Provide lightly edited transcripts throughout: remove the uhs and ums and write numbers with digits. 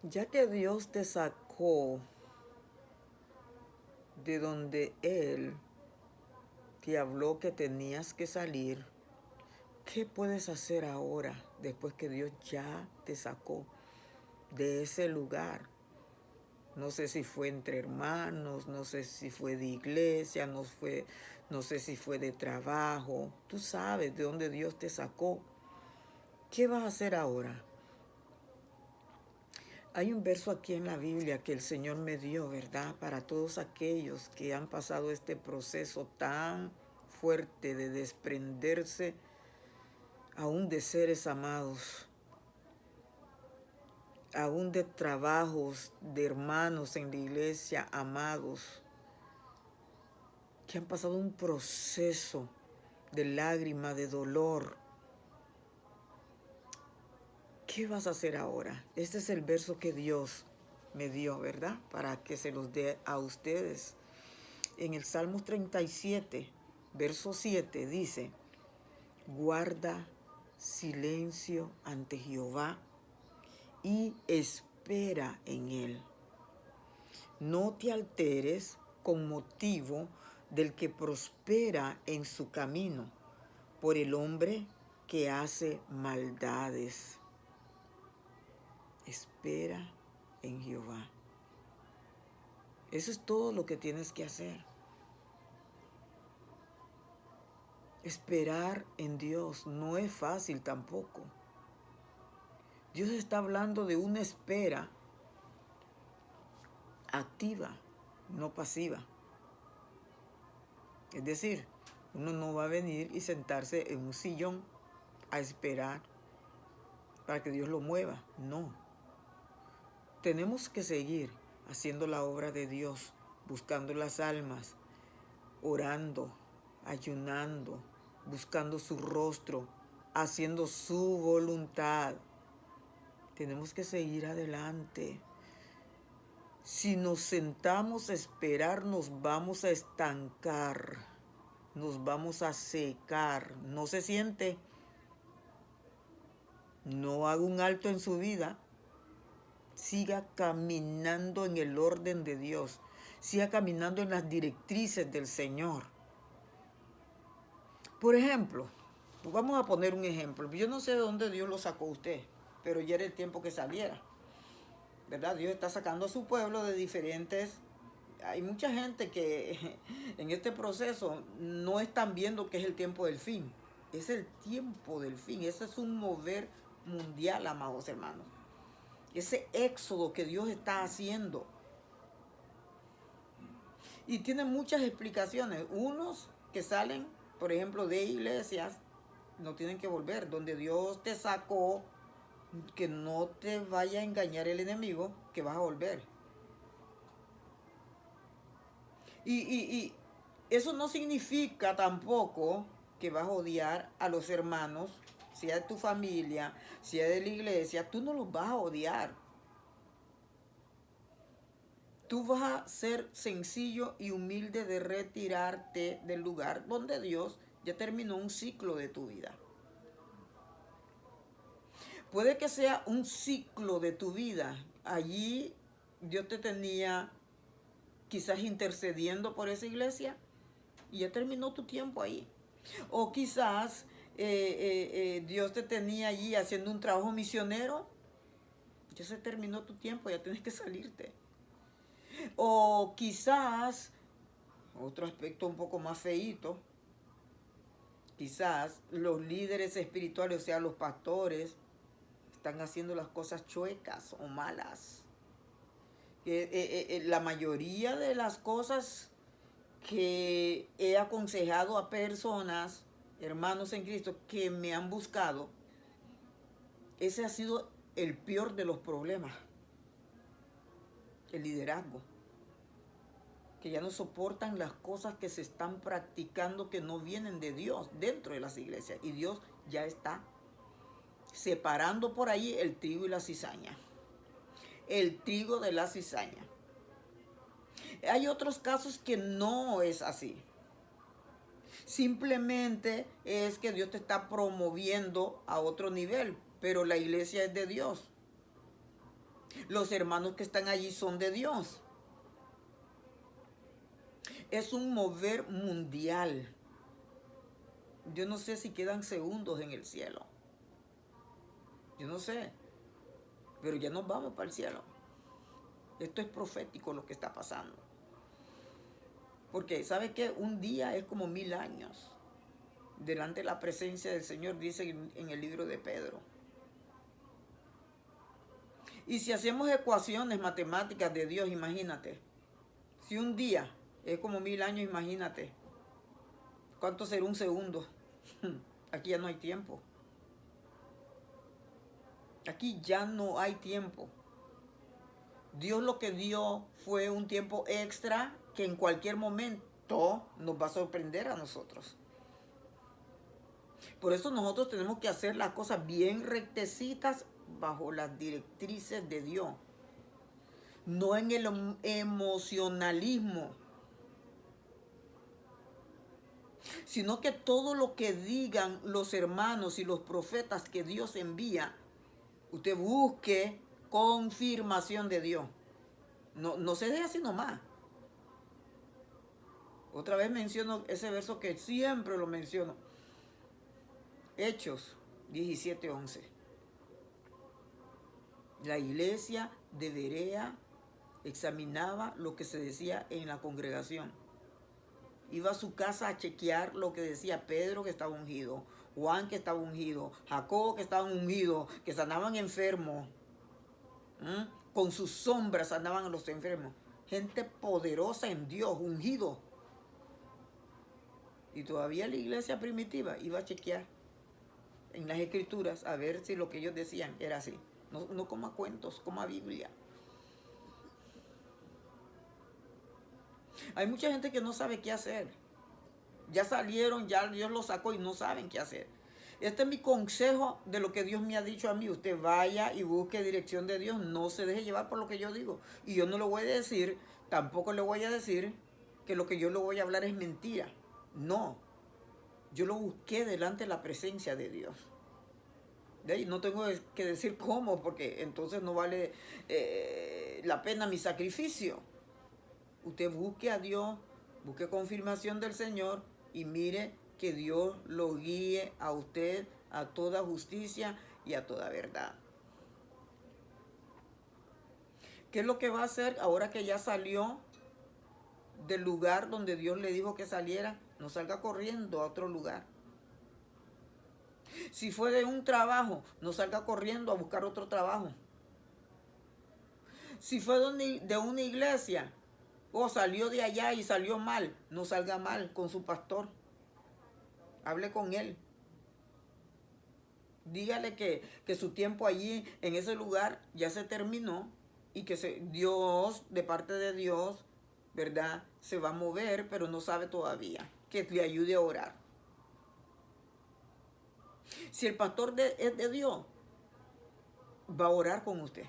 Ya que Dios te sacó de donde Él te habló que tenías que salir, ¿qué puedes hacer ahora después que Dios ya te sacó de ese lugar? No sé si fue entre hermanos, no sé si fue de iglesia, no sé si fue de trabajo. Tú sabes de dónde Dios te sacó. ¿Qué vas a hacer ahora? Hay un verso aquí en la Biblia que el Señor me dio, ¿verdad? Para todos aquellos que han pasado este proceso tan fuerte de desprenderse aún de seres amados, aún de trabajos, de hermanos en la iglesia amados, que han pasado un proceso de lágrima, de dolor. ¿Qué vas a hacer ahora? Este es el verso que Dios me dio, ¿verdad? Para que se los dé a ustedes. En el Salmos 37, verso 7 dice: guarda silencio ante Jehová y espera en él. No te alteres con motivo del que prospera en su camino, por el hombre que hace maldades. Espera en Jehová. Eso es todo lo que tienes que hacer. Esperar en Dios no es fácil tampoco. Dios está hablando de una espera activa, no pasiva. Es decir, uno no va a venir y sentarse en un sillón a esperar para que Dios lo mueva. No. Tenemos que seguir haciendo la obra de Dios, buscando las almas, orando, ayunando, buscando su rostro, haciendo su voluntad. Tenemos que seguir adelante. Si nos sentamos a esperar, nos vamos a estancar, nos vamos a secar. No se siente. No haga un alto en su vida. Siga caminando en el orden de Dios. Siga caminando en las directrices del Señor. Por ejemplo, vamos a poner un ejemplo. Yo no sé de dónde Dios lo sacó a usted, pero ya era el tiempo que saliera, ¿verdad? Dios está sacando a su pueblo de diferentes... Hay mucha gente que en este proceso no están viendo que es el tiempo del fin. Es el tiempo del fin. Ese es un mover mundial, amados hermanos. Ese éxodo que Dios está haciendo. Y tiene muchas explicaciones. Unos que salen, por ejemplo, de iglesias, no tienen que volver. Donde Dios te sacó, que no te vaya a engañar el enemigo, que vas a volver. Y eso no significa tampoco que vas a odiar a los hermanos, sea de tu familia, sea de la iglesia, tú no los vas a odiar. Tú vas a ser sencillo y humilde de retirarte del lugar donde Dios ya terminó un ciclo de tu vida. Puede que sea un ciclo de tu vida. Allí Dios te tenía quizás intercediendo por esa iglesia y ya terminó tu tiempo ahí. O quizás Dios te tenía allí haciendo un trabajo misionero. Ya se terminó tu tiempo, ya tienes que salirte. O quizás, otro aspecto un poco más feíto, quizás los líderes espirituales, o sea, los pastores, están haciendo las cosas chuecas o malas. La mayoría de las cosas que he aconsejado a personas, hermanos en Cristo, que me han buscado, ese ha sido el peor de los problemas, el liderazgo. Que ya no soportan las cosas que se están practicando que no vienen de Dios dentro de las iglesias. Y Dios ya está separando por ahí el trigo y la cizaña. El trigo de la cizaña. Hay otros casos que no es así. Simplemente es que Dios te está promoviendo a otro nivel, pero la iglesia es de Dios. Los hermanos que están allí son de Dios. Es un mover mundial. Yo no sé si quedan segundos en el cielo. Yo no sé. Pero ya nos vamos para el cielo. Esto es profético lo que está pasando. Porque, ¿sabe qué? Un día es como 1000 años. Delante de la presencia del Señor, dice en el libro de Pedro. Y si hacemos ecuaciones matemáticas de Dios, imagínate. Si un día es como 1000 años, imagínate. ¿Cuánto será un segundo? Aquí ya no hay tiempo. Aquí ya no hay tiempo. Dios lo que dio fue un tiempo extra que en cualquier momento nos va a sorprender a nosotros. Por eso nosotros tenemos que hacer las cosas bien rectecitas bajo las directrices de Dios. No en el emocionalismo. Sino que todo lo que digan los hermanos y los profetas que Dios envía, usted busque confirmación de Dios. No se deje así nomás. Otra vez menciono ese verso que siempre lo menciono. Hechos 17:11. La iglesia de Berea examinaba lo que se decía en la congregación. Iba a su casa a chequear lo que decía Pedro, que estaba ungido, Juan, que estaba ungido, Jacobo, que estaban ungidos, que sanaban enfermos. Con sus sombras sanaban a los enfermos. Gente poderosa en Dios, ungido. Y todavía la iglesia primitiva iba a chequear en las escrituras a ver si lo que ellos decían era así. No coma cuentos, coma Biblia. Hay mucha gente que no sabe qué hacer. Ya salieron, ya Dios los sacó y no saben qué hacer. Este es mi consejo de lo que Dios me ha dicho a mí. Usted vaya y busque dirección de Dios. No se deje llevar por lo que yo digo. Y yo no lo voy a decir, tampoco le voy a decir que lo que yo le voy a hablar es mentira. No. Yo lo busqué delante de la presencia de Dios. De ahí no tengo que decir cómo, porque entonces no vale la pena mi sacrificio. Usted busque a Dios, busque confirmación del Señor y mire que Dios lo guíe a usted a toda justicia y a toda verdad. ¿Qué es lo que va a hacer ahora que ya salió del lugar donde Dios le dijo que saliera? No salga corriendo a otro lugar. Si fue de un trabajo, no salga corriendo a buscar otro trabajo. Si fue de una iglesia, o salió de allá y salió mal, no salga mal con su pastor. Hable con él. Dígale que su tiempo allí, en ese lugar, ya se terminó y que Dios, de parte de Dios, ¿verdad? Se va a mover, pero no sabe todavía. Que le ayude a orar. Si el pastor es de Dios, va a orar con usted.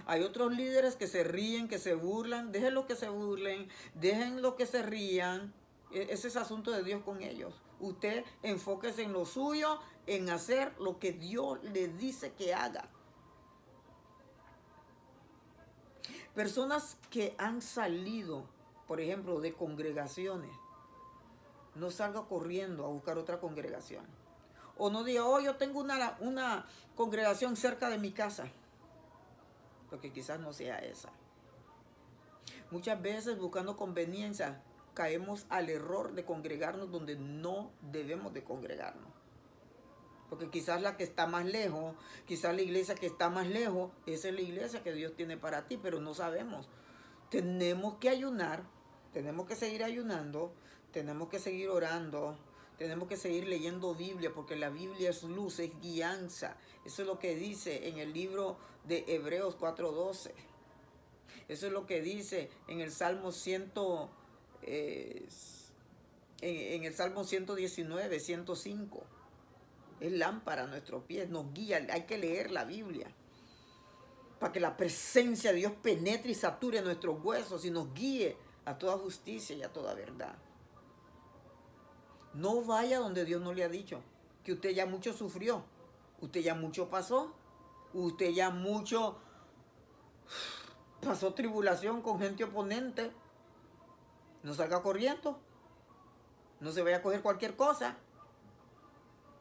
Hay otros líderes que se ríen, que se burlan. Déjenlo que se burlen, déjenlo que se rían. Ese es asunto de Dios con ellos. Usted enfóquese en lo suyo, en hacer lo que Dios le dice que haga. Personas que han salido, por ejemplo, de congregaciones, no salga corriendo a buscar otra congregación. O no diga, oh, yo tengo una congregación cerca de mi casa. Porque quizás no sea esa. Muchas veces buscando conveniencia caemos al error de congregarnos donde no debemos de congregarnos. Porque quizás la que está más lejos, quizás la iglesia que está más lejos, esa es la iglesia que Dios tiene para ti, pero no sabemos. Tenemos que ayunar, tenemos que seguir ayunando, tenemos que seguir orando, tenemos que seguir leyendo Biblia, porque la Biblia es luz, es guianza. Eso es lo que dice en el libro de Hebreos 4:12. Eso es lo que dice en el Salmo 119, 105. Es lámpara a nuestros pies, nos guía. Hay que leer la Biblia para que la presencia de Dios penetre y sature nuestros huesos y nos guíe a toda justicia y a toda verdad. No vaya donde Dios no le ha dicho, que usted ya mucho sufrió, usted ya mucho pasó. Usted ya mucho pasó tribulación con gente oponente. No salga corriendo. No se vaya a coger cualquier cosa.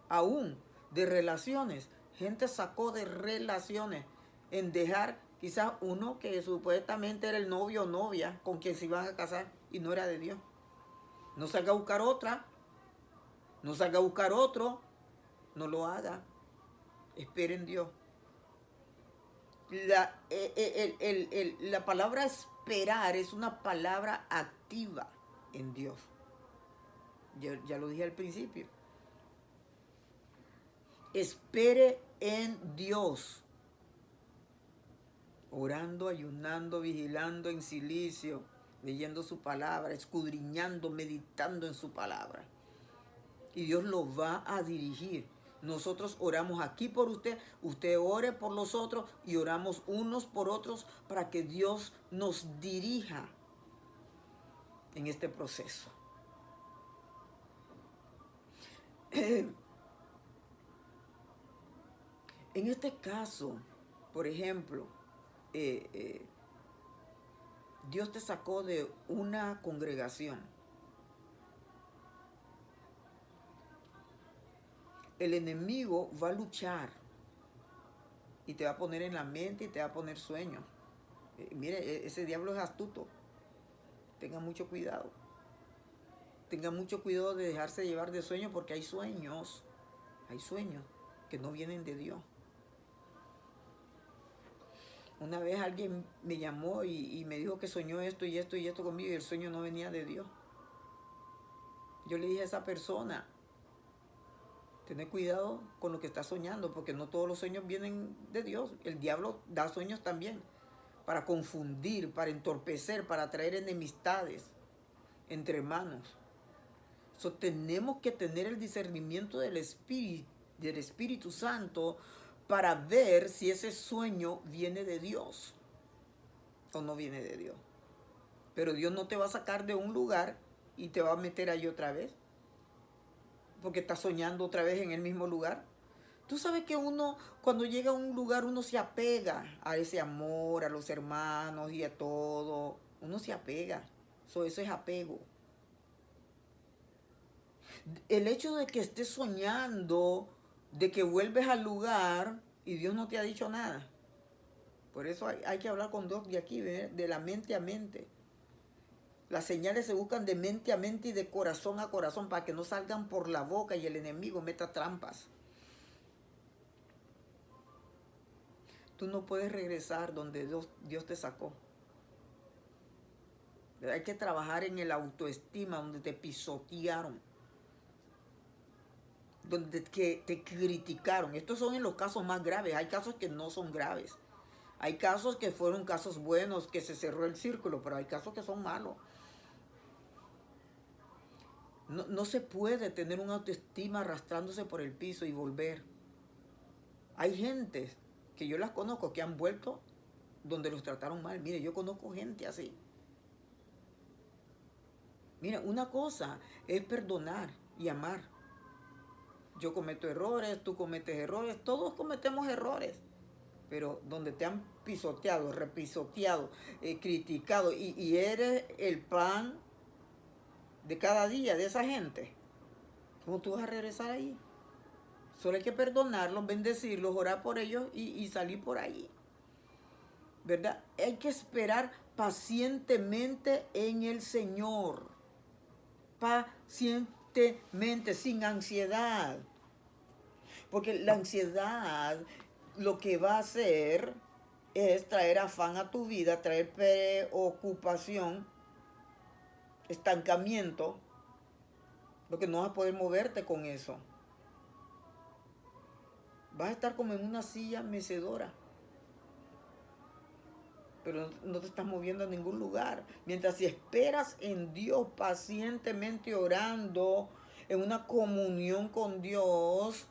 Aún de relaciones. Gente sacó de relaciones en dejar quizás uno que supuestamente era el novio o novia con quien se iban a casar y no era de Dios. No salga a buscar otra. No salga a buscar otro. No lo haga. Espere en Dios. La palabra esperar es una palabra activa en Dios. Ya lo dije al principio. Espere en Dios. Orando, ayunando, vigilando en silicio, leyendo su palabra, escudriñando, meditando en su palabra. Y Dios lo va a dirigir. Nosotros oramos aquí por usted, usted ore por los otros y oramos unos por otros para que Dios nos dirija en este proceso. En este caso, por ejemplo, Dios te sacó de una congregación. El enemigo va a luchar y te va a poner en la mente y te va a poner sueños. Mire, ese diablo es astuto. Tenga mucho cuidado. Tenga mucho cuidado de dejarse llevar de sueños porque hay sueños que no vienen de Dios. Una vez alguien me llamó y me dijo que soñó esto y esto y esto conmigo y el sueño no venía de Dios. Yo le dije a esa persona, ten cuidado con lo que estás soñando porque no todos los sueños vienen de Dios. El diablo da sueños también para confundir, para entorpecer, para traer enemistades entre hermanos. Tenemos que tener el discernimiento del Espíritu Santo para ver si ese sueño viene de Dios o no viene de Dios. Pero Dios no te va a sacar de un lugar y te va a meter ahí otra vez porque estás soñando otra vez en el mismo lugar. Tú sabes que uno, cuando llega a un lugar, uno se apega a ese amor, a los hermanos y a todo. Uno se apega. Eso es apego. El hecho de que estés soñando, de que vuelves al lugar y Dios no te ha dicho nada. Por eso hay que hablar con Dios de aquí, de la mente a mente. Las señales se buscan de mente a mente y de corazón a corazón para que no salgan por la boca y el enemigo meta trampas. Tú no puedes regresar donde Dios te sacó. Hay que trabajar en el autoestima, donde te pisotearon, donde te criticaron. Estos son en los casos más graves. Hay casos que no son graves. Hay casos que fueron casos buenos, que se cerró el círculo, pero hay casos que son malos. No se puede tener una autoestima arrastrándose por el piso y volver. Hay gente que yo las conozco que han vuelto donde los trataron mal. Mire, yo conozco gente así. Mira, una cosa es perdonar y amar. Yo cometo errores, tú cometes errores, todos cometemos errores. Pero donde te han pisoteado, repisoteado, criticado y eres el pan de cada día de esa gente, ¿cómo tú vas a regresar ahí? Solo hay que perdonarlos, bendecirlos, orar por ellos y salir por ahí. ¿Verdad? Hay que esperar pacientemente en el Señor. Pacientemente, sin ansiedad. Porque la ansiedad lo que va a hacer es traer afán a tu vida, traer preocupación, estancamiento, porque no vas a poder moverte con eso. Vas a estar como en una silla mecedora, pero no te estás moviendo a ningún lugar. Mientras si esperas en Dios pacientemente orando, en una comunión con Dios,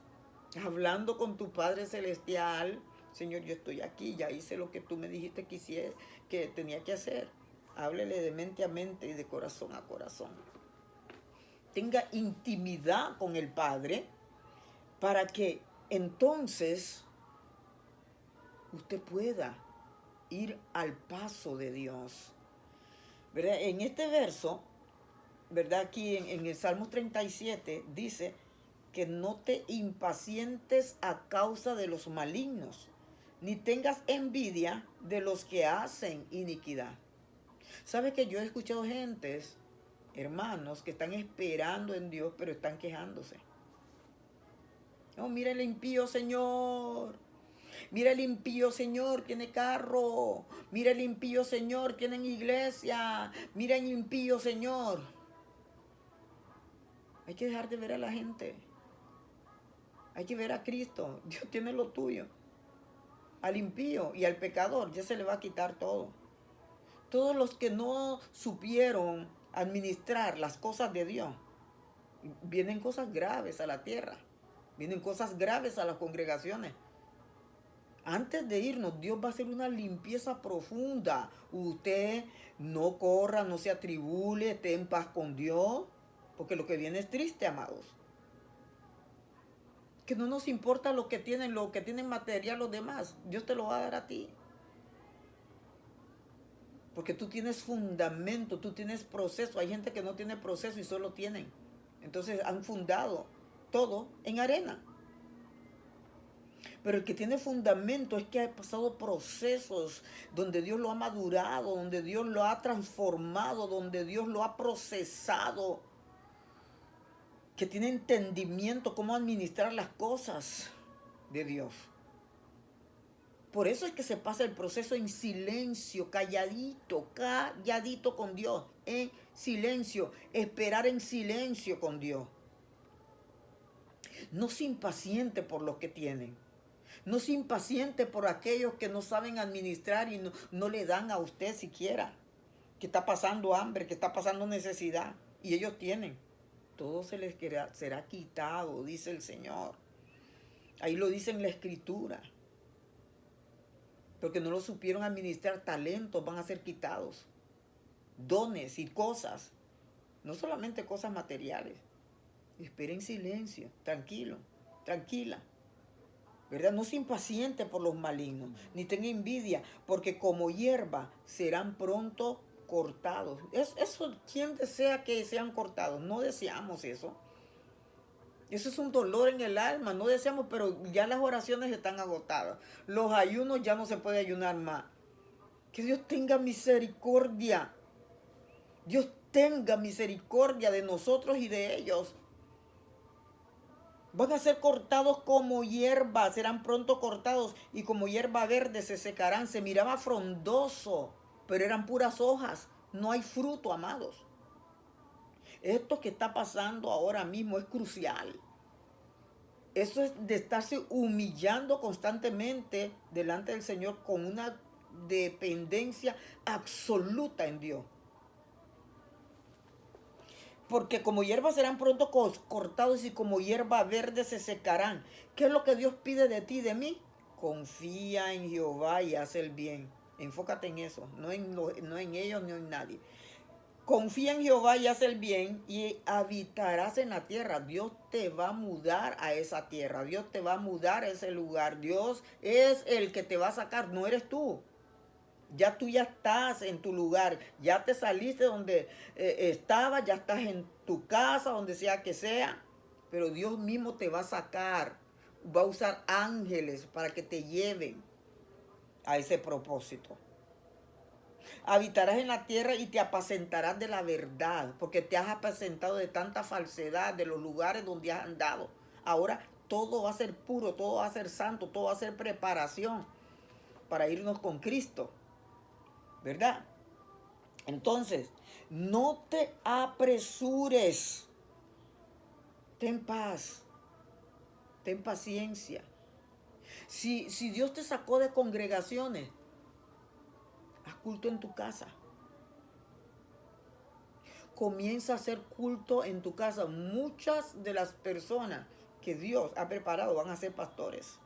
hablando con tu Padre Celestial, Señor, yo estoy aquí, ya hice lo que tú me dijiste que tenía que hacer. Háblele de mente a mente y de corazón a corazón. Tenga intimidad con el Padre para que entonces usted pueda ir al paso de Dios. ¿Verdad? En este verso, ¿verdad? Aquí en el Salmo 37 dice que no te impacientes a causa de los malignos, ni tengas envidia de los que hacen iniquidad. ¿Sabe que yo he escuchado gentes, hermanos, que están esperando en Dios, pero están quejándose? No, mira el impío, Señor. Mira el impío, Señor, tiene carro. Mira el impío, Señor, tiene iglesia. Mira el impío, Señor. Hay que dejar de ver a la gente. Hay que ver a Cristo. Dios tiene lo tuyo. Al impío y al pecador ya se le va a quitar todo. Todos los que no supieron administrar las cosas de Dios, vienen cosas graves a la tierra. Vienen cosas graves a las congregaciones. Antes de irnos, Dios va a hacer una limpieza profunda. Usted no corra, no se atribule, esté en paz con Dios, porque lo que viene es triste, amados. Que no nos importa lo que tienen material los demás. Dios te lo va a dar a ti. Porque tú tienes fundamento, tú tienes proceso. Hay gente que no tiene proceso y solo tienen. Entonces han fundado todo en arena. Pero el que tiene fundamento es que ha pasado procesos donde Dios lo ha madurado, donde Dios lo ha transformado, donde Dios lo ha procesado. Que tiene entendimiento cómo administrar las cosas de Dios. Por eso es que se pasa el proceso en silencio, calladito con Dios, en silencio, esperar en silencio con Dios. No se impaciente por lo que tienen. No se impaciente por aquellos que no saben administrar y no le dan a usted siquiera. Que está pasando hambre, que está pasando necesidad. Y ellos tienen. Todo se les será quitado, dice el Señor. Ahí lo dice en la Escritura. Porque no lo supieron administrar, talentos van a ser quitados. Dones y cosas. No solamente cosas materiales. Espera en silencio, tranquilo, tranquila. ¿Verdad? No se impaciente por los malignos, ni tenga envidia, porque como hierba serán pronto cortados. Eso, ¿quién desea que sean cortados? No deseamos eso. Eso es un dolor en el alma, no deseamos, pero ya las oraciones están agotadas. Los ayunos ya no se puede ayunar más. Que Dios tenga misericordia. Dios tenga misericordia de nosotros y de ellos. Van a ser cortados como hierba, serán pronto cortados y como hierba verde se secarán. Se miraba frondoso, pero eran puras hojas. No hay fruto, amados. Esto que está pasando ahora mismo es crucial. Eso es de estarse humillando constantemente delante del Señor con una dependencia absoluta en Dios. Porque como hierba serán pronto cortados y como hierba verde se secarán. ¿Qué es lo que Dios pide de ti y de mí? Confía en Jehová y haz el bien. Enfócate en eso, no en ellos ni en nadie. Confía en Jehová y haz el bien y habitarás en la tierra. Dios te va a mudar a esa tierra. Dios te va a mudar a ese lugar. Dios es el que te va a sacar, no eres tú. Ya tú ya estás en tu lugar, ya te saliste donde estabas, ya estás en tu casa, donde sea que sea, pero Dios mismo te va a sacar, va a usar ángeles para que te lleven a ese propósito. Habitarás en la tierra y te apacentarás de la verdad, porque te has apacentado de tanta falsedad, de los lugares donde has andado. Ahora todo va a ser puro, todo va a ser santo, todo va a ser preparación para irnos con Cristo. ¿Verdad? Entonces, no te apresures. Ten paz. Ten paciencia. Si Dios te sacó de congregaciones, haz culto en tu casa. Comienza a hacer culto en tu casa. Muchas de las personas que Dios ha preparado van a ser pastores.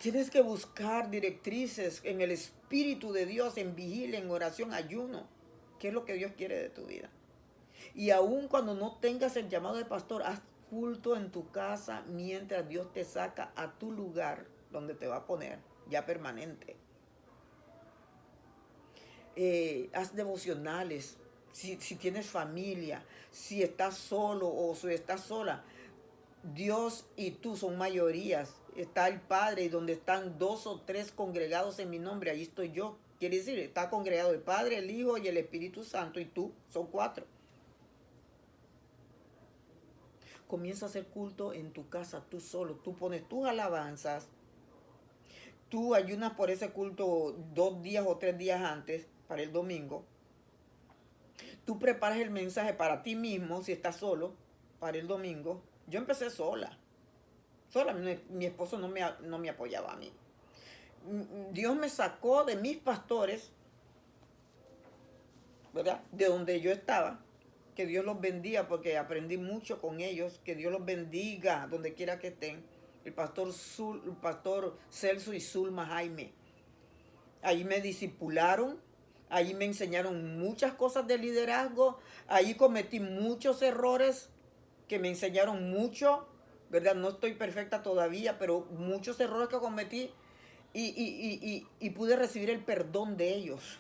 Tienes que buscar directrices en el Espíritu de Dios, en vigilia, en oración, ayuno. ¿Qué es lo que Dios quiere de tu vida? Y aun cuando no tengas el llamado de pastor, haz culto en tu casa mientras Dios te saca a tu lugar donde te va a poner ya permanente. Haz devocionales. Si tienes familia, si estás solo o si estás sola, Dios y tú son mayorías. Está el Padre y donde están 2 o 3 congregados en mi nombre, ahí estoy yo. Quiere decir, está congregado el Padre, el Hijo y el Espíritu Santo y tú, son 4. Comienza a hacer culto en tu casa, tú solo. Tú pones tus alabanzas. Tú ayunas por ese culto 2 días o 3 días antes, para el domingo. Tú preparas el mensaje para ti mismo, si estás solo, para el domingo. Yo empecé sola. Mi esposo no me apoyaba a mí. Dios me sacó de mis pastores, ¿verdad? De donde yo estaba. Que Dios los bendiga porque aprendí mucho con ellos. Que Dios los bendiga donde quiera que estén. El pastor Celso y Zulma Jaime. Ahí me discipularon. Ahí me enseñaron muchas cosas de liderazgo. Ahí cometí muchos errores que me enseñaron mucho, ¿verdad? No estoy perfecta todavía, pero muchos errores que cometí y pude recibir el perdón de ellos.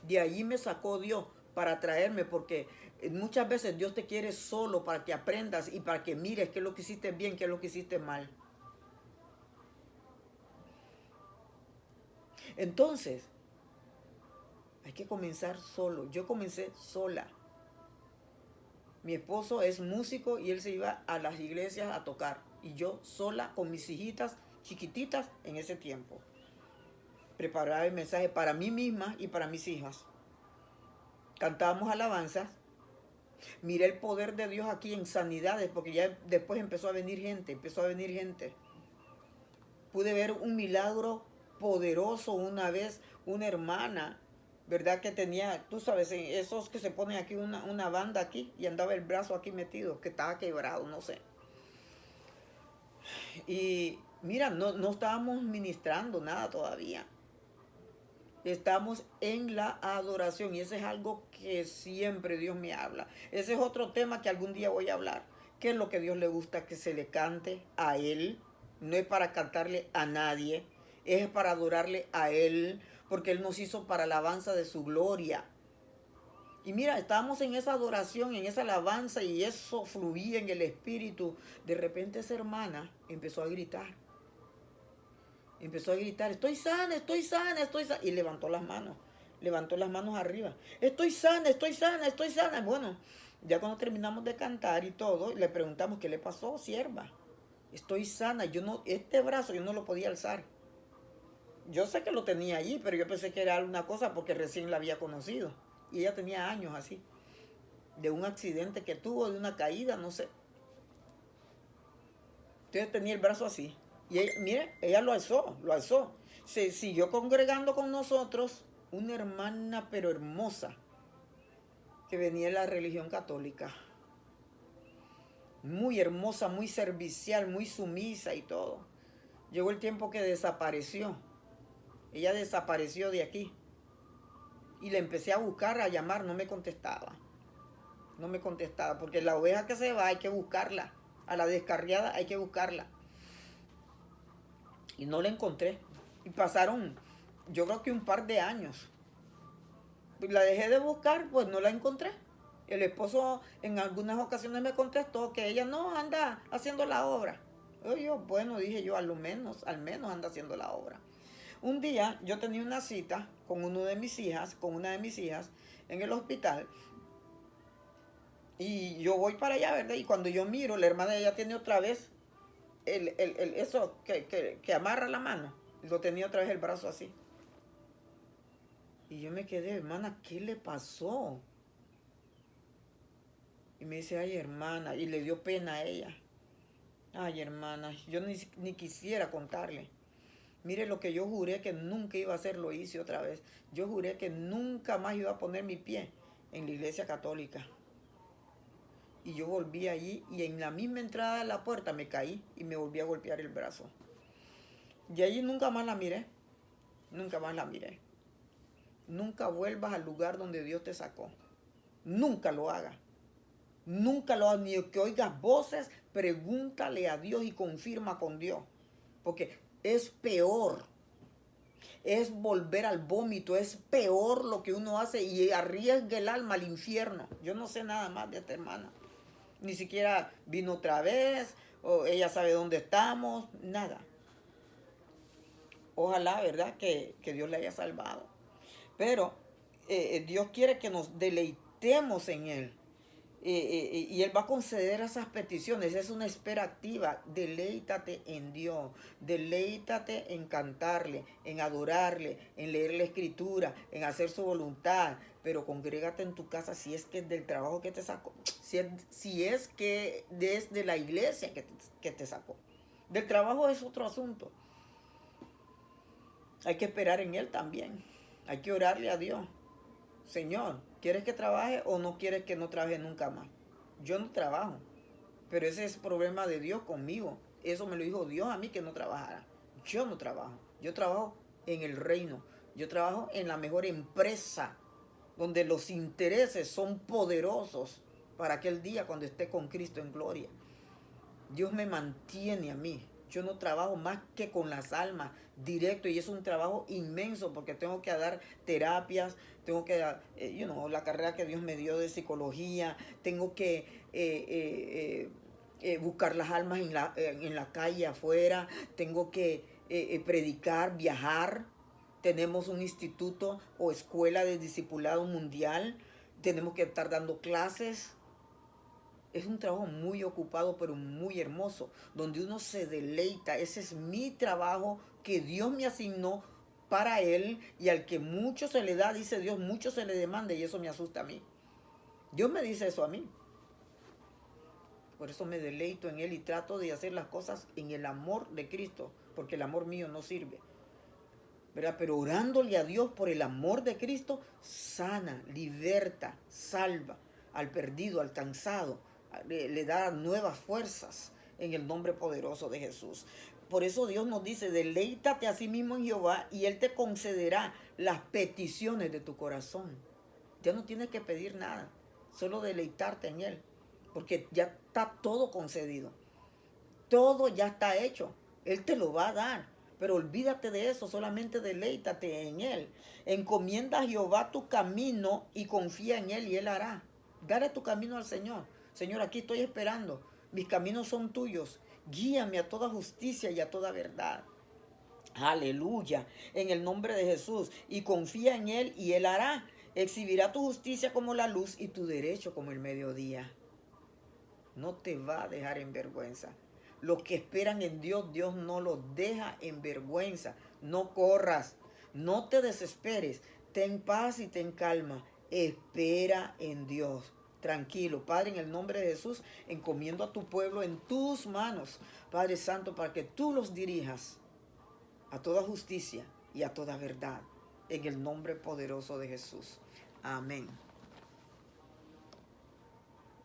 De allí me sacó Dios para traerme, porque muchas veces Dios te quiere solo para que aprendas y para que mires qué es lo que hiciste bien, qué es lo que hiciste mal. Entonces, hay que comenzar solo. Yo comencé sola. Mi esposo es músico y él se iba a las iglesias a tocar. Y yo sola con mis hijitas chiquititas en ese tiempo. Preparaba el mensaje para mí misma y para mis hijas. Cantábamos alabanzas. Miré el poder de Dios aquí en sanidades, porque ya después empezó a venir gente. Pude ver un milagro poderoso una vez, una hermana, ¿verdad? Que tenía, tú sabes, esos que se ponen aquí, una banda aquí, y andaba el brazo aquí metido, que estaba quebrado, no sé. Y mira, no estábamos ministrando nada todavía. Estamos en la adoración y ese es algo que siempre Dios me habla. Ese es otro tema que algún día voy a hablar. ¿Qué es lo que Dios le gusta que se le cante a Él? No es para cantarle a nadie, es para adorarle a Él, porque Él nos hizo para alabanza de su gloria. Y mira, estábamos en esa adoración, en esa alabanza, y eso fluía en el espíritu. De repente esa hermana empezó a gritar. Empezó a gritar, estoy sana, estoy sana, estoy sana. Y levantó las manos arriba. Estoy sana, estoy sana, estoy sana. Bueno, ya cuando terminamos de cantar y todo, le preguntamos, ¿qué le pasó, sierva? Estoy sana, este brazo yo no lo podía alzar. Yo sé que lo tenía allí, pero yo pensé que era una cosa porque recién la había conocido. Y ella tenía años así. De un accidente que tuvo, de una caída, no sé. Entonces tenía el brazo así. Y ella, mire, ella lo alzó. Se siguió congregando con nosotros una hermana pero hermosa que venía de la religión católica. Muy hermosa, muy servicial, muy sumisa y todo. Llegó el tiempo que desapareció. Ella desapareció de aquí. Y le empecé a buscar, a llamar, no me contestaba. No me contestaba, porque la oveja que se va hay que buscarla. A la descarriada hay que buscarla. Y no la encontré. Y pasaron, yo creo que un par de años. La dejé de buscar, pues no la encontré. El esposo en algunas ocasiones me contestó que ella no anda haciendo la obra. Bueno, dije yo, al menos anda haciendo la obra. Un día yo tenía una cita con una de mis hijas, en el hospital. Y yo voy para allá, ¿verdad? Y cuando yo miro, la hermana de ella tiene otra vez eso que amarra la mano. Lo tenía otra vez el brazo así. Y yo me quedé, hermana, ¿qué le pasó? Y me dice, ay, hermana, y le dio pena a ella. Ay, hermana, yo ni quisiera contarle. Mire, lo que yo juré que nunca iba a hacer, lo hice otra vez. Yo juré que nunca más iba a poner mi pie en la iglesia católica. Y yo volví allí y en la misma entrada de la puerta me caí y me volví a golpear el brazo. Y allí nunca más la miré. Nunca más la miré. Nunca vuelvas al lugar donde Dios te sacó. Nunca lo hagas. Nunca lo hagas, ni que oigas voces, pregúntale a Dios y confirma con Dios. Porque es peor. Es volver al vómito, es peor lo que uno hace y arriesga el alma al infierno. Yo no sé nada más de esta hermana. Ni siquiera vino otra vez, o ella sabe dónde estamos, nada. Ojalá, ¿verdad? Que Dios le haya salvado. Pero Dios quiere que nos deleitemos en Él. Y Él va a conceder esas peticiones. Es una espera activa. Deleítate en Dios. Deleítate en cantarle, en adorarle, en leer la escritura, en hacer su voluntad. Pero congrégate en tu casa si es que es del trabajo que te sacó. Si es que es de la iglesia que te sacó. Del trabajo es otro asunto. Hay que esperar en Él también. Hay que orarle a Dios. Señor, ¿quieres que trabaje o no quieres que no trabaje nunca más? Yo no trabajo, pero ese es el problema de Dios conmigo. Eso me lo dijo Dios a mí, que no trabajara. Yo no trabajo. Yo trabajo en el reino. Yo trabajo en la mejor empresa, donde los intereses son poderosos para aquel día cuando esté con Cristo en gloria. Dios me mantiene a mí. Yo no trabajo más que con las almas, directo, y es un trabajo inmenso porque tengo que dar terapias, tengo que dar, la carrera que Dios me dio de psicología, tengo que buscar las almas en la calle afuera, tengo que predicar, viajar. Tenemos un instituto o escuela de discipulado mundial, tenemos que estar dando clases. Es un trabajo muy ocupado, pero muy hermoso, donde uno se deleita. Ese es mi trabajo que Dios me asignó para Él, y al que mucho se le da, dice Dios, mucho se le demanda, y eso me asusta a mí. Dios me dice eso a mí. Por eso me deleito en Él y trato de hacer las cosas en el amor de Cristo, porque el amor mío no sirve, ¿verdad? Pero orándole a Dios por el amor de Cristo, sana, liberta, salva al perdido, al cansado, le da nuevas fuerzas en el nombre poderoso de Jesús. Por eso Dios nos dice, deleítate a sí mismo en Jehová y Él te concederá las peticiones de tu corazón. Ya no tienes que pedir nada, solo deleitarte en Él, porque ya está todo concedido. Todo ya está hecho. Él te lo va a dar. Pero olvídate de eso, solamente deleítate en Él. Encomienda a Jehová tu camino y confía en Él y Él hará. Dale tu camino al Señor. Señor, aquí estoy esperando. Mis caminos son tuyos. Guíame a toda justicia y a toda verdad. Aleluya. En el nombre de Jesús. Y confía en Él y Él hará. Exhibirá tu justicia como la luz y tu derecho como el mediodía. No te va a dejar en vergüenza. Los que esperan en Dios, Dios no los deja en vergüenza. No corras, no te desesperes. Ten paz y ten calma. Espera en Dios. Tranquilo, Padre, en el nombre de Jesús, encomiendo a tu pueblo en tus manos, Padre Santo, para que tú los dirijas a toda justicia y a toda verdad. En el nombre poderoso de Jesús. Amén.